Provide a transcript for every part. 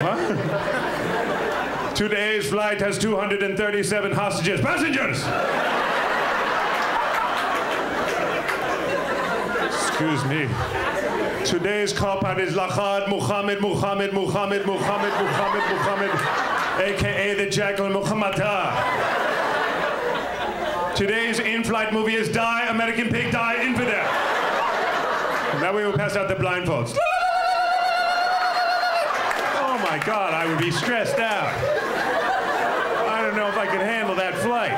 Huh? Today's flight has 237 hostages. Passengers! Excuse me. Today's cop-out is Lahad Muhammad, a.k.a. the Jackal Muhammadah. Today's in-flight movie is Die, American Pig, Die, Infidel. And that way we'll pass out the blindfolds. Oh my God, I would be stressed out. I don't know if I could handle that flight.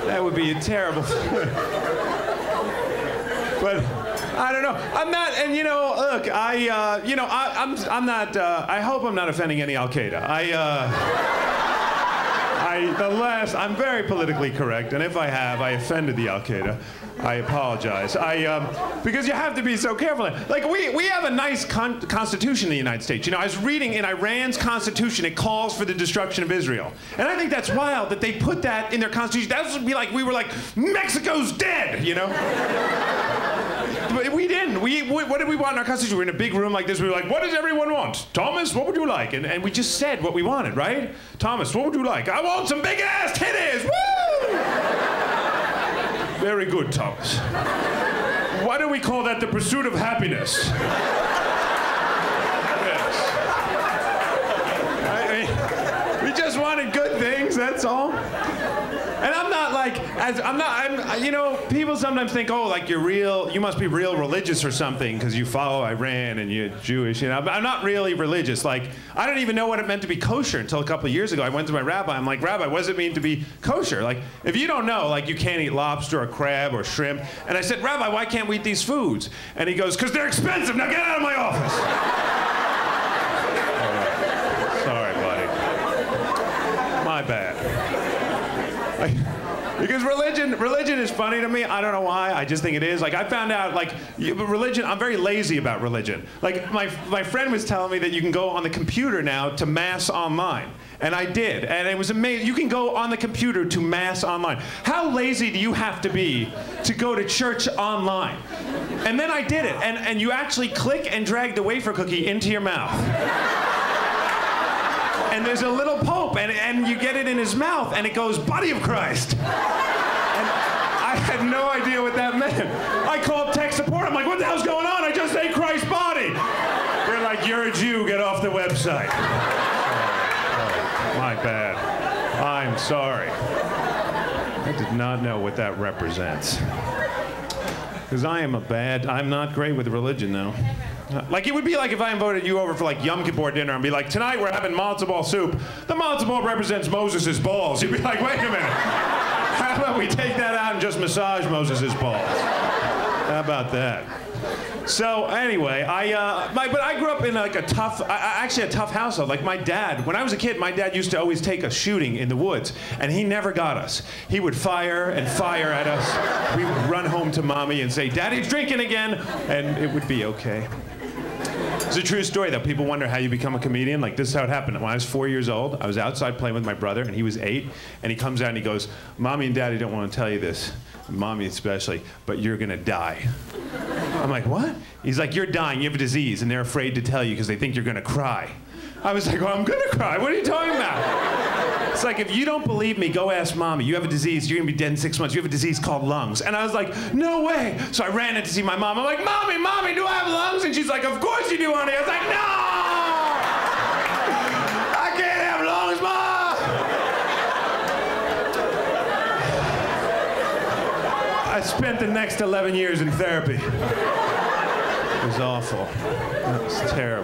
That would be a terrible. But I don't know. I'm not, and you know, look, I'm not. I hope I'm not offending any Al Qaeda. I'm very politically correct, and if I have, I offended the Al Qaeda. I apologize. Because you have to be so careful. Like, we have a nice constitution in the United States. You know, I was reading in Iran's constitution, it calls for the destruction of Israel. And I think that's wild that they put that in their constitution. That would be like, we were like, Mexico's dead, you know? But we didn't. What did we want in our constitution? We were in a big room like this. We were like, what does everyone want? Thomas, what would you like? And we just said what we wanted, right? Thomas, what would you like? I want some big-ass titties! Woo! Very good, Thomas. Why do we call that the pursuit of happiness? Yes. We just wanted good things, that's all. And I'm not like, you know, people sometimes think, oh, like you must be real religious or something because you follow Iran and you're Jewish, you know. But I'm not really religious. Like, I didn't even know what it meant to be kosher until a couple of years ago. I went to my rabbi, I'm like, Rabbi, what does it mean to be kosher? Like, if you don't know, like, you can't eat lobster or crab or shrimp. And I said, Rabbi, why can't we eat these foods? And he goes, because they're expensive. Now get out of my office. Sorry, buddy. My bad. Because religion is funny to me. I don't know why. I just think it is. Like, I found out, like, religion, I'm very lazy about religion. Like, my friend was telling me that you can go on the computer now to Mass online. And I did. And it was amazing. You can go on the computer to Mass online. How lazy do you have to be to go to church online? And then I did it. And you actually click and drag the wafer cookie into your mouth. And there's a little pope, and you get it in his mouth, and it goes, Body of Christ. And I had no idea what that meant. I called tech support. I'm like, what the hell's going on? I just ate Christ's body. They're like, you're a Jew. Get off the website. Oh, my bad. I'm sorry. I did not know what that represents. Because I'm not great with religion, though. Like, it would be like if I invited you over for like Yom Kippur dinner and be like, tonight we're having matzo ball soup. The matzo ball represents Moses' balls. You'd be like, wait a minute. How about we take that out and just massage Moses' balls? How about that? So anyway, but I grew up in like a tough household. Like, my dad, when I was a kid, my dad used to always take us shooting in the woods, and he never got us. He would fire and fire at us. We would run home to mommy and say, Daddy's drinking again, and it would be okay. It's a true story, though. People wonder how you become a comedian. Like, this is how it happened. When I was 4 years old, I was outside playing with my brother, and he was 8, and he comes out and he goes, Mommy and Daddy don't want to tell you this, Mommy especially, but you're gonna die. I'm like, what? He's like, you're dying, you have a disease, and they're afraid to tell you because they think you're gonna cry. I was like, well, I'm gonna cry. What are you talking about? It's like, if you don't believe me, go ask Mommy. You have a disease, you're gonna be dead in 6 months. You have a disease called lungs. And I was like, no way. So I ran in to see my mom. I'm like, Mommy, do I have lungs? And she's like, of course you do, honey. I was like, no! I can't have lungs, Mom! I spent the next 11 years in therapy. It was awful. It was terrible.